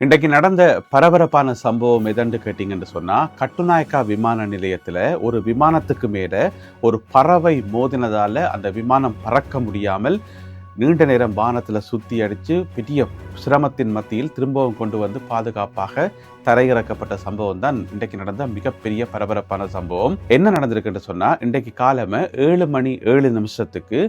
இன்றைக்கு நடந்த பரபரப்பான சம்பவம் எதன்னு கேட்டீங்கன்னு சொன்னா, கட்டுநாயக்கா விமான நிலையத்துல ஒரு விமானத்துக்கு மேல ஒரு பறவை மோதினதால அந்த விமானம் பறக்க முடியாமல் நீண்ட நேரம் வானத்துல சுத்தி அடிச்சு பெரிய சிரமத்தின் மத்தியில் திரும்பவும் கொண்டு வந்து பாதுகாப்பாக தரையிறக்கப்பட்ட சம்பவம் தான் இன்றைக்கு நடந்த மிகப்பெரிய பரபரப்பான சம்பவம். என்ன நடந்திருக்குன்னு சொன்னா, இன்றைக்கு காலமே 7:07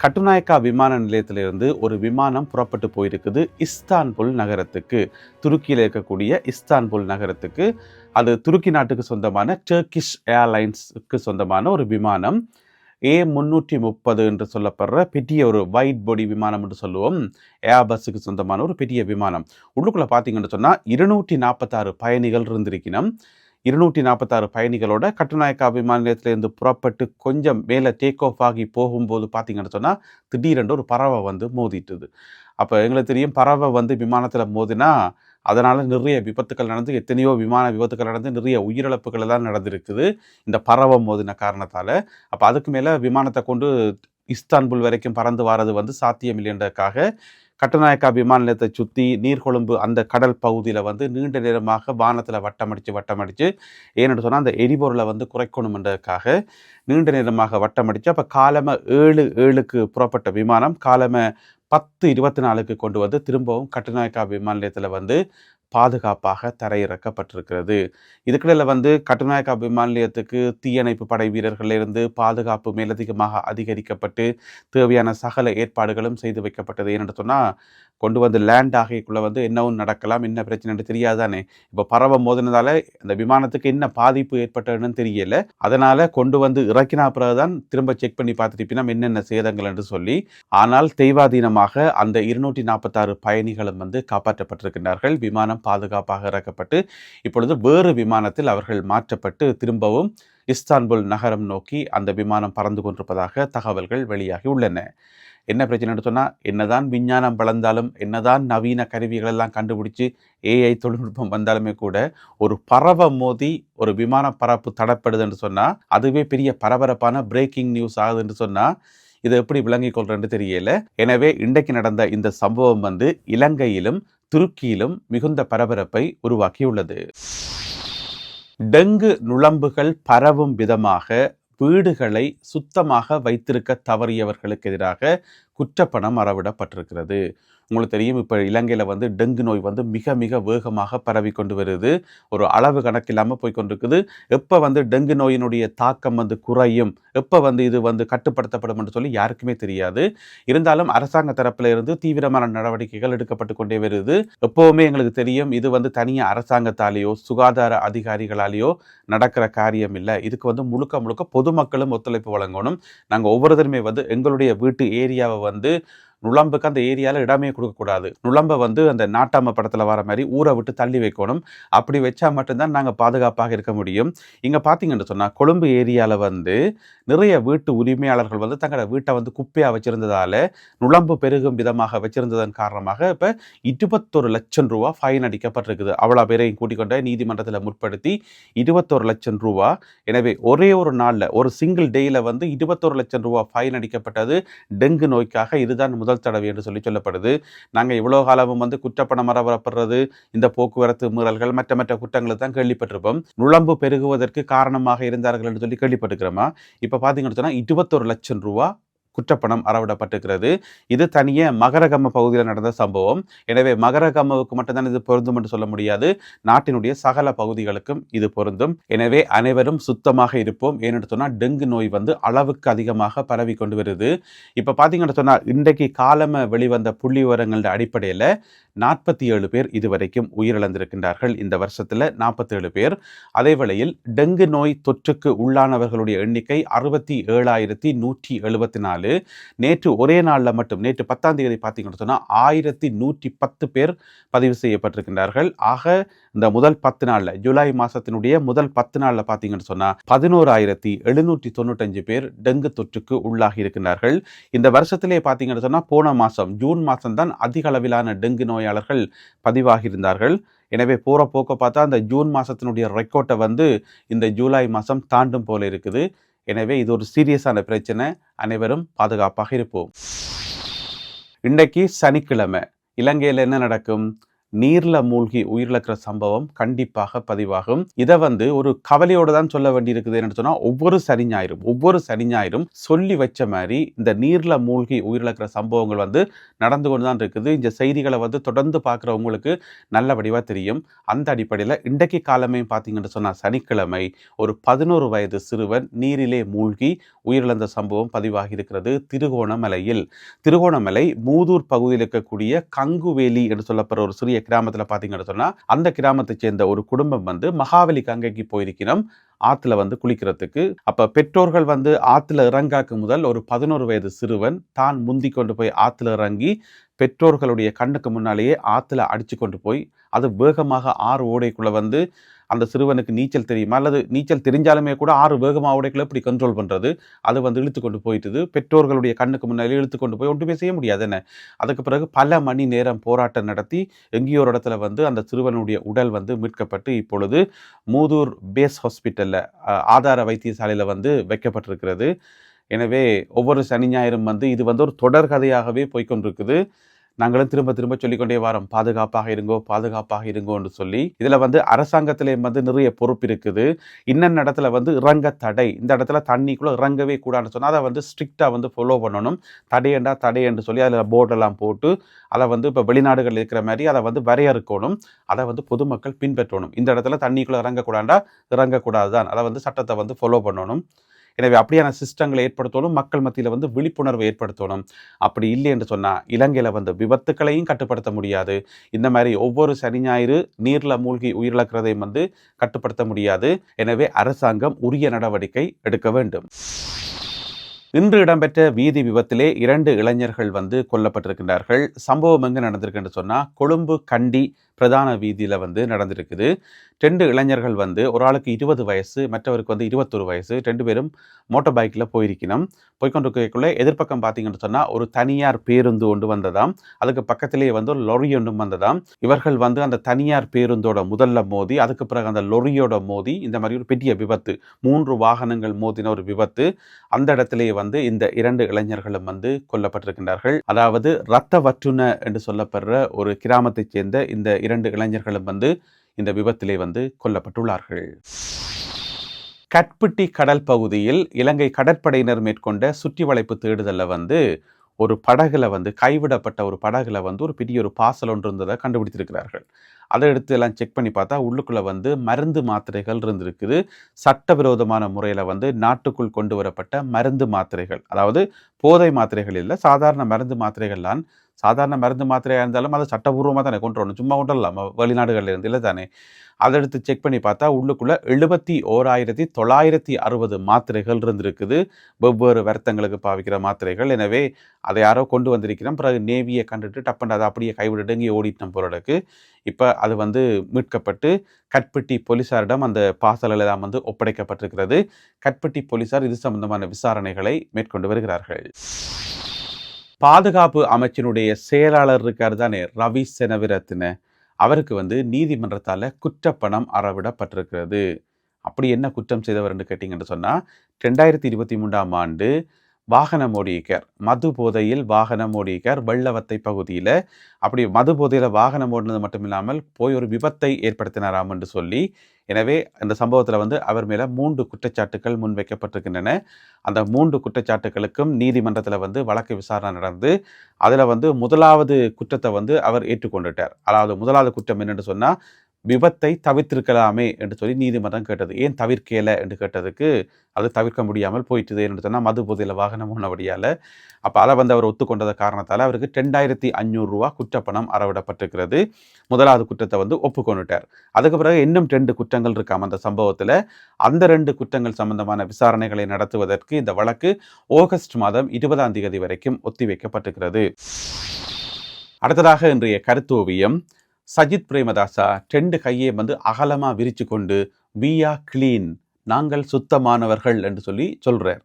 கட்டுநாயக்கா விமான நிலையத்திலிருந்து ஒரு விமானம் புறப்பட்டு போயிருக்குது இஸ்தான்புல் நகரத்துக்கு. துருக்கியில் இருக்கக்கூடிய இஸ்தான்புல் நகரத்துக்கு. அது துருக்கி நாட்டுக்கு சொந்தமான டர்க்கிஷ் ஏர்லைன்ஸுக்கு சொந்தமான ஒரு விமானம். A330 என்று சொல்லப்படுற பெரிய ஒரு வைட் பாடி விமானம் என்று சொல்லுவோம். ஏர்பஸுக்கு சொந்தமான ஒரு பெரிய விமானம். உள்ளுக்குள்ள பார்த்தீங்கன்னு சொன்னா 246 பயணிகள் இருந்திருக்கணும். 246 பயணிகளோட கட்டுநாயக்கா விமான நிலையத்திலிருந்து புறப்பட்டு கொஞ்சம் மேலே டேக் ஆஃப் ஆகி போகும்போது பார்த்தீங்கன்னு சொன்னால் திடீரென்று ஒரு பறவை வந்து மோதிட்டுது. அப்போ எங்களுக்கு தெரியும், பறவை வந்து விமானத்தில் மோதினா அதனால் நிறைய விபத்துக்கள் நடந்து, எத்தனையோ விமான விபத்துக்கள் நடந்து நிறைய உயிரிழப்புகள் எல்லாம் நடந்திருக்குது இந்த பறவை மோதின காரணத்தால். அப்போ அதுக்கு மேலே விமானத்தை கொண்டு இஸ்தான்புல் வரைக்கும் பறந்து வாரது வந்து சாத்தியம் இல்லைன்றதுக்காக கட்டுநாயக்கா விமான நிலையத்தை சுற்றி நீர்கொழும்பு அந்த கடல் பகுதியில் வந்து நீண்ட நேரமாக வானத்தில் வட்டமடித்து ஏன்னு சொன்னால் அந்த எரிபொருளை வந்து குறைக்கணுன்றதுக்காக நீண்ட நேரமாக வட்டமடித்து அப்போ காலமை 7:07 புறப்பட்ட விமானம் காலமை 10:24 கொண்டு வந்து திரும்பவும் கட்டுநாயக்கா விமான நிலையத்தில் வந்து பாதுகாப்பாக தரையிறக்கப்பட்டிருக்கிறது. இதுக்கிடையில் வந்து கட்டுநாயக்கா விமான நிலையத்துக்கு தீயணைப்பு படை வீரர்களிலிருந்து பாதுகாப்பு மேலதிகமாக அதிகரிக்கப்பட்டு தேவையான சகல ஏற்பாடுகளும் செய்து வைக்கப்பட்டது. ஏன்னு சொன்னால் கொண்டு வந்து லேண்ட் ஆகிக்குள்ளே வந்து என்னவும் நடக்கலாம், என்ன பிரச்சனைன்னு தெரியாதானே. இப்போ பறவை மோதினதால அந்த விமானத்துக்கு என்ன பாதிப்பு ஏற்பட்டதுன்னு தெரியல. அதனால் கொண்டு வந்து இறக்கினா பிறகுதான் திரும்ப செக் பண்ணி பார்த்துட்டு என்னென்ன சேதங்கள் என்று சொல்லி. ஆனால் தெய்வாதீனமாக அந்த 246 பயணிகளும் வந்து காப்பாற்றப்பட்டிருக்கின்றார்கள். விமானம் பாதுகாப்பாக இறக்கப்பட்டு இப்பொழுது வேறு விமானத்தில் அவர்கள் மாற்றப்பட்டு திரும்பவும் இஸ்தான்புல் நகரம் நோக்கி அந்த விமானம் பறந்து கொண்டிருப்பதாக தகவல்கள் வெளியாகி உள்ளன. என்ன பிரச்சனைன்னு சொன்னால், என்னதான் விஞ்ஞானம் வளர்ந்தாலும், என்னதான் நவீன கருவிகள் எல்லாம் கண்டுபிடிச்சு AI தொழில்நுட்பம் வந்தாலுமே கூட ஒரு பறவை மோதி ஒரு விமான பறப்பு தடப்படுதுன்னு சொன்னால் அதுவே பெரிய பரபரப்பான பிரேக்கிங் நியூஸ் ஆகுதுன்னு சொன்னால் இதை எப்படி விளங்கிக் கொள்றேன்னு தெரியல. எனவே இன்றைக்கு நடந்த இந்த சம்பவம் வந்து இலங்கையிலும் துருக்கியிலும் மிகுந்த பரபரப்பை உருவாக்கியுள்ளது. டெங்கு நுளம்புகள் பரவும் விதமாக வீடுகளை சுத்தமாக வைத்திருக்க தவறியவர்களுக்கு எதிராக குற்றப்பணம் அறவிடப்பட்டிருக்கிறது. உங்களுக்கு தெரியும், இப்போ இலங்கையில் வந்து டெங்கு நோய் வந்து மிக மிக வேகமாக பரவி கொண்டு வருது. ஒரு அளவு கணக்கில்லாமல் போய் கொண்டிருக்குது. எப்போ வந்து டெங்கு நோயினுடைய தாக்கம் வந்து குறையும், எப்போ வந்து இது வந்து கட்டுப்படுத்தப்படும் என்று சொல்லி யாருக்குமே தெரியாது. இருந்தாலும் அரசாங்க தரப்பில் இருந்து தீவிரமான நடவடிக்கைகள் எடுக்கப்பட்டு கொண்டே வருது. எப்போவுமே எங்களுக்கு தெரியும், இது வந்து தனியாக அரசாங்கத்தாலேயோ சுகாதார அதிகாரிகளாலேயோ நடக்கிற காரியம் இல்லை. இதுக்கு வந்து முழுக்க முழுக்க பொதுமக்களும் ஒத்துழைப்பு வழங்கணும். நாங்கள் ஒவ்வொருத்தருமே வந்து எங்களுடைய வீட்டு ஏரியாவை வந்து நுளம்புக்கு அந்த ஏரியாவில் இடமே கொடுக்கக்கூடாது. நுளம்பை வந்து அந்த நாட்டாம படத்தில் வர மாதிரி ஊரை விட்டு தள்ளி வைக்கணும். அப்படி வச்சா மட்டும்தான் நாங்கள் பாதுகாப்பாக இருக்க முடியும். இங்கே பார்த்தீங்கன்னு சொன்னால் கொழும்பு ஏரியாவில் வந்து நிறைய வீட்டு உரிமையாளர்கள் வந்து தங்களோட வீட்டை வந்து குப்பையாக வச்சுருந்ததால் நுளம்பு பெருகும் விதமாக வச்சுருந்ததன் காரணமாக இப்போ 21 லட்சம் ரூபா ஃபைன் அடிக்கப்பட்டிருக்குது. அவ்வளோ பேரையும் கூட்டிக் கொண்ட நீதிமன்றத்தில் முற்படுத்தி 21 லட்சம் ரூபா. எனவே ஒரே ஒரு நாளில் ஒரு சிங்கிள் டேயில் வந்து 21 லட்சம் ரூபா ஃபைன் அடிக்கப்பட்டது டெங்கு நோய்க்காக. இதுதான் முதல் தடவை என்று சொல்லப்படுது. நாங்கள் இவ்வளோ காலமும் வந்து குற்றப்பணம் வரப்படுறது, இந்த போக்குவரத்து மீறல்கள் மற்ற குற்றங்களை தான் கேள்விப்பட்டிருப்போம். நுளம்பு பெருகுவதற்கு காரணமாக இருந்தார்கள் என்று சொல்லி கேள்விப்பட்டிருக்கிறோமா? இப்போ பார்த்தீங்கன்னு சொன்னால் 21 லட்சம் ரூபா குற்றப்பணம் அறவிடப்பட்டிருக்கிறது. இது தனியே மகரகம பகுதியில் நடந்த சம்பவம். எனவே மகரகமவுக்கு மட்டும்தான் இது பொருந்தும் என்று சொல்ல முடியாது. நாட்டினுடைய சகல பகுதிகளுக்கும் இது பொருந்தும். எனவே அனைவரும் சுத்தமாக இருப்போம். ஏன்னு சொன்னால் டெங்கு நோய் வந்து அளவுக்கு அதிகமாக பரவி கொண்டு வருது. இப்போ பார்த்தீங்கன்னு சொன்னால் இன்றைக்கு காலம வெளிவந்த புள்ளி விவரங்களோட அடிப்படையில் 47 பேர் இதுவரைக்கும் உயிரிழந்திருக்கின்றார்கள். இந்த வருஷத்தில் 47 பேர். அதே வேளையில் டெங்கு நோய் தொற்றுக்கு உள்ளானவர்களுடைய எண்ணிக்கை 67,174. நேற்று ஒரே நாளில் மட்டும் நேற்று 10ஆம் தேதி பார்த்தீங்கன்னு சொன்னால் 1110 பேர் பதிவு செய்யப்பட்டிருக்கின்றார்கள். ஆக இந்த முதல் 10 நாளில் ஜூலை மாதத்தினுடைய முதல் 10 நாளில் பார்த்தீங்கன்னு சொன்னால் 11,795 பேர் டெங்கு தொற்றுக்கு உள்ளாகி இருக்கின்றார்கள். இந்த வருஷத்திலே பார்த்தீங்கன்னு சொன்னால் போன மாதம் ஜூன் மாதம் தான் அதிக அளவிலான டெங்கு நோயாளர்கள் பதிவாகியிருந்தார்கள். எனவே போகிற போக்க பார்த்தா அந்த ஜூன் மாதத்தினுடைய ரெக்கார்டை வந்து இந்த ஜூலை மாதம் தாண்டும் போல இருக்குது. எனவே இது ஒரு சீரியஸான பிரச்சனை. அனைவரும் பாதுகாப்பாக இருப்போம். இன்றைக்கு சனிக்கிழமை இலங்கையில் என்ன நடக்கும்? நீர்ல மூழ்கி உயிரிழக்கிற சம்பவம் கண்டிப்பாக பதிவாகும். இதை ஒரு கவலையோடு தான் சொல்ல வேண்டியிருக்குது. என்னன்னு சொன்னா ஒவ்வொரு சனி ஞாயிறும் சொல்லி வச்ச மாதிரி இந்த நீர்ல மூழ்கி உயிரிழக்கிற சம்பவங்கள் நடந்து கொண்டு தான் இருக்குது. இந்த செய்திகளை தொடர்ந்து பார்க்குறவங்களுக்கு நல்ல வடிவா தெரியும். அந்த அடிப்படையில் இன்றைக்கு காலமே பார்த்தீங்கன்னு சொன்னா சனிக்கிழமை ஒரு 11 வயது சிறுவன் நீரிலே மூழ்கி உயிரிழந்த சம்பவம் பதிவாகி இருக்கிறது திருகோணமலை மூதூர் பகுதியில் இருக்கக்கூடிய கங்குவேலி என்று சொல்லப்படுற ஒரு சிறிய கிராமத்தில் பார்த்தீங்கன்னு சொன்னா அந்த கிராமத்தை சேர்ந்த ஒரு குடும்பம் மகாவலி கங்கைக்கு போயிருக்கணும் ஆத்துல குளிக்கிறதுக்கு. அப்ப பெற்றோர்கள் ஆத்துல இறங்காக்கு முதல் ஒரு 11 வயது சிறுவன் தான் முந்தி கொண்டு போய் ஆத்துல இறங்கி பெற்றோர்களுடைய கண்ணுக்கு முன்னாலேயே ஆத்துல அடிச்சு கொண்டு போய் அது வேகமாக ஆறு ஓடைக்குள்ள அந்த சிறுவனுக்கு நீச்சல் தெரியுமா அல்லது நீச்சல் தெரிஞ்சாலுமே கூட ஆறு வேகமாக ஓடைக்குள்ள எப்படி கண்ட்ரோல் பண்ணுறது, அது இழுத்து கொண்டு போயிட்டுது. பெற்றோர்களுடைய கண்ணுக்கு முன்னாலே இழுத்து கொண்டு போய் ஒன்றுமே செய்ய முடியாது என்ன. அதுக்கு பிறகு பல மணி நேரம் போராட்டம் நடத்தி எங்கேயோ ஒரு இடத்துல அந்த சிறுவனுடைய உடல் மீட்கப்பட்டு இப்பொழுது மூதூர் பேஸ் ஹாஸ்பிட்டலில் ஆதார வைத்தியசாலையில் வைக்கப்பட்டிருக்கிறது. எனவே ஒவ்வொரு சனி ஞாயிறும் இது ஒரு தொடர் கதையாகவே போய்கொண்டிருக்குது. நாங்களும் திரும்ப திரும்ப சொல்லிக்கொண்டே வரோம், பாதுகாப்பாக இருங்கோன்னு சொல்லி. இதில் அரசாங்கத்திலே நிறைய பொறுப்பு இருக்குது. இன்னென்ன இடத்துல இறங்க தடை, இந்த இடத்துல தண்ணிக்குள்ளே இறங்கவே கூடாதுன்னு சொன்னால் அதை ஸ்ட்ரிக்டாக ஃபாலோ பண்ணணும். தடையென்று சொல்லி அதில் போர்டெல்லாம் போட்டு அதை இப்போ வெளிநாடுகள் இருக்கிற மாதிரி அதை வரையறுக்கணும். அதை பொதுமக்கள் பின்பற்றணும். இந்த இடத்துல தண்ணிக்குள்ளே இறங்கக்கூடாது தான், அதை சட்டத்தை ஃபாலோ பண்ணணும். எனவே அப்படியான சிஸ்டங்களை ஏற்படுத்தணும், மக்கள் மத்தியில் விழிப்புணர்வை ஏற்படுத்தணும். அப்படி இல்லை என்று சொன்னால் இலங்கையில் விபத்துக்களையும் கட்டுப்படுத்த முடியாது. இந்த மாதிரி ஒவ்வொரு சனி ஞாயிறு நீரில் மூழ்கி உயிரிழக்கிறதையும் கட்டுப்படுத்த முடியாது. எனவே அரசாங்கம் உரிய நடவடிக்கை எடுக்க வேண்டும். இன்று இடம்பெற்ற வீதி விபத்திலே 2 இளைஞர்கள் கொல்லப்பட்டிருக்கின்றார்கள். சம்பவம் எங்கே நடந்திருக்குன்னு சொன்னால் கொழும்பு கண்டி பிரதான வீதியில் நடந்திருக்குது. 2 இளைஞர்கள் ஒரு ஆளுக்கு 20 வயசு, மற்றவருக்கு 21 வயசு. 2 பேரும் மோட்டார் பைக்கில் போய்கொண்டிருக்கக்குள்ள எதிர்ப்பக்கம் பார்த்தீங்கன்னு சொன்னால் ஒரு தனியார் பேருந்து ஒன்று வந்ததாம். அதுக்கு பக்கத்திலேயே ஒரு லொரி ஒன்றும் வந்ததாம். இவர்கள் அந்த தனியார் பேருந்தோட முதல்ல மோதி அதுக்கு பிறகு அந்த லொரியோட மோதி இந்த மாதிரி ஒரு பெரிய விபத்து, 3 வாகனங்கள் மோதின ஒரு விபத்து. அந்த இடத்திலேயே இந்த 2 இளைஞர்களும் கொல்லப்பட்டிருக்கின்றார்கள். அதாவது இரத்த வற்றுன என்று சொல்லப்படுற ஒரு கிராமத்தைச் சேர்ந்த இந்த 2 இளைஞர்களும் இந்த விபத்திலே கொல்லப்பட்டுள்ளார்கள். கட்பிட்டி கடல் பகுதியில் இலங்கை கடற்படையினர் மேற்கொண்ட சுற்றி வளைப்பு தேடுதல்ல ஒரு படகுல கைவிடப்பட்ட ஒரு படகுல ஒரு பெரிய ஒரு பாசல் ஒன்று இருந்ததை கண்டுபிடித்திருக்கிறார்கள். அதை எடுத்து எல்லாம் செக் பண்ணி பார்த்தா உள்ளுக்குள்ள மருந்து மாத்திரைகள் இருந்திருக்குது. சட்டவிரோதமான முறையில் நாட்டுக்குள் கொண்டு வரப்பட்ட மருந்து மாத்திரைகள், அதாவது போதை மாத்திரைகள் இல்லை, சாதாரண மருந்து மாத்திரைகள்லாம். சாதாரண மருந்து மாத்திரையாக இருந்தாலும் அதை சட்டபூர்வமாக தானே கொண்டு வரணும், சும்மா கொண்டு வரலாம் வெளிநாடுகளில் இருந்து இல்லை தானே. அதை எடுத்து செக் பண்ணி பார்த்தா உள்ளுக்குள்ளே 71,960 மாத்திரைகள் இருந்திருக்குது, வெவ்வேறு வருத்தங்களுக்கு பாவிக்கிற மாத்திரைகள். எனவே அதை யாரோ கொண்டு வந்திருக்கிறோம். பிறகு நேவியை கண்டுட்டு டப்புன்னு அதை அப்படியே கைவிட்டுட்டு இங்கே ஓடிட்டோம் போறதுக்கு. இப்போ அது மீட்கப்பட்டு கட்பிட்டி போலீசாரிடம் அந்த பாசல்கள் எல்லாம் ஒப்படைக்கப்பட்டிருக்கிறது. கட்பிட்டி போலீசார் இது சம்பந்தமான விசாரணைகளை மேற்கொண்டு வருகிறார்கள். பாதுகாப்பு அமைச்சினுடைய செயலாளர் இருக்கார் தானே ரவி செனவிரத்ன, அவருக்கு நீதிமன்றத்தால் குற்றப்பணம் அறவிடப்பட்டிருக்கிறது. அப்படி என்ன குற்றம் செய்தவர் என்று கேட்டிங்கன்னு சொன்னால் 2023ஆம் ஆண்டு வாகனம் ஓடியிருக்கார், மது போதையில் வாகனம் ஓடியிருக்கார் வெள்ளவத்தை பகுதியில். அப்படி மது போதையில் வாகனம் ஓடினது மட்டும் இல்லாமல் போய் ஒரு விபத்தை ஏற்படுத்தினாராம் என்று சொல்லி, எனவே இந்த சம்பவத்தில் அவர் மேலே 3 குற்றச்சாட்டுகள் முன்வைக்கப்பட்டிருக்கின்றன. அந்த 3 குற்றச்சாட்டுகளுக்கும் நீதிமன்றத்தில் வழக்கு விசாரணை நடந்து அதில் முதலாவது குற்றத்தை அவர் ஏற்றுக்கொண்டுட்டார். அதாவது முதலாவது குற்றம் என்னென்னு சொன்னால் விபத்தை தவிர்த்திருக்கலாமே என்று சொல்லி நீதிமன்றம் கேட்டது. ஏன் தவிர்க்கலை என்று கேட்டதுக்கு அது தவிர்க்க முடியாமல் போயிட்டுது என்று சொன்னால் மது போதையில் வாகனம் உணவடியால். அப்போ அதை அவர் ஒத்துக்கொண்டத காரணத்தால் அவருக்கு 2500 ரூபா குற்றப்பணம் அறவிடப்பட்டிருக்கிறது. முதலாவது குற்றத்தை ஒப்புக்கொண்டுட்டார். அதுக்கு பிறகு இன்னும் 2 குற்றங்கள் இருக்காம அந்த சம்பவத்தில். அந்த 2 குற்றங்கள் சம்பந்தமான விசாரணைகளை நடத்துவதற்கு இந்த வழக்கு ஆகஸ்ட் மாதம் 20ஆம் தேதி வரைக்கும் ஒத்திவைக்கப்பட்டிருக்கிறது. அடுத்ததாக இன்றைய கருத்தோவியம். சஜித் பிரேமதாசா 2 கையை அகலமாக விரித்து கொண்டு வி ஆர் கிளீன், நாங்கள் சுத்தமானவர்கள் என்று சொல்லி சொல்கிறார்.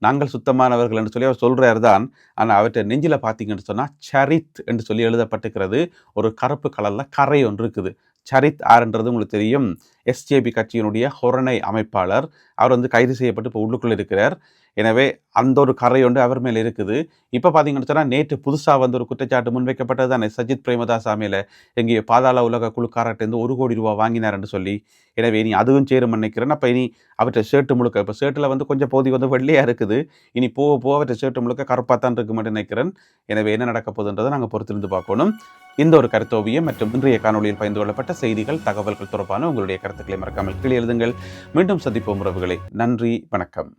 நாங்கள் சுத்தமானவர்கள் என்று சொல்லி அவர் சொல்கிறார் தான். ஆனால் அவற்றை நெஞ்சில் பார்த்தீங்கன்னு சொன்னால் சரித் என்று சொல்லி எழுதப்பட்டிருக்கிறது. ஒரு கருப்பு கலரில் கரை ஒன்று இருக்குது. சரித் ஆறுன்றது உங்களுக்கு தெரியும், எஸ்ஜேபி கட்சியினுடைய ஹொரணை அமைப்பாளர். அவர் வந்து கைது செய்யப்பட்டு இப்போ உள்ளுக்குள்ளே இருக்கிறார். எனவே அந்த ஒரு கரை ஒன்று அவர் மேலே இருக்குது. இப்போ பார்த்தீங்கன்னு சொன்னால் நேற்று புதுசாக வந்து ஒரு குற்றச்சாட்டு முன்வைக்கப்பட்டது தானே, சஜித் பிரேமதாசா மேலே எங்கேயோ பாதாள உலக குழுக்காரர்கிட்டருந்து ₹1 கோடி வாங்கினார்ன்னு சொல்லி. எனவே இனி அதுவும் சேரும் நினைக்கிறேன். அப்போ இனி அவற்றை ஷர்ட்டு முழுக்க, இப்போ ஷர்ட்டில் வந்து கொஞ்சம் போதி வந்து வெள்ளையாக இருக்குது, இனி போக போக அவற்றை ஷர்ட்டு முழுக்க கருப்பாக தான் இருக்குமென்று நினைக்கிறேன். எனவே என்ன நடக்க போகுதுன்றதை நாங்கள் பொறுத்திருந்து பார்க்கணும். இந்த ஒரு கருத்தோவியம் மற்றும் இன்றைய காணொலியில் பகிர்ந்து கொள்ளப்பட்ட செய்திகள், தகவல்கள் தொடர்பான உங்களுடைய கருத்துக்களை மறக்காமல் கீழே எழுதுங்கள். மீண்டும் சந்திப்போம் உறவுகளை. நன்றி, வணக்கம்.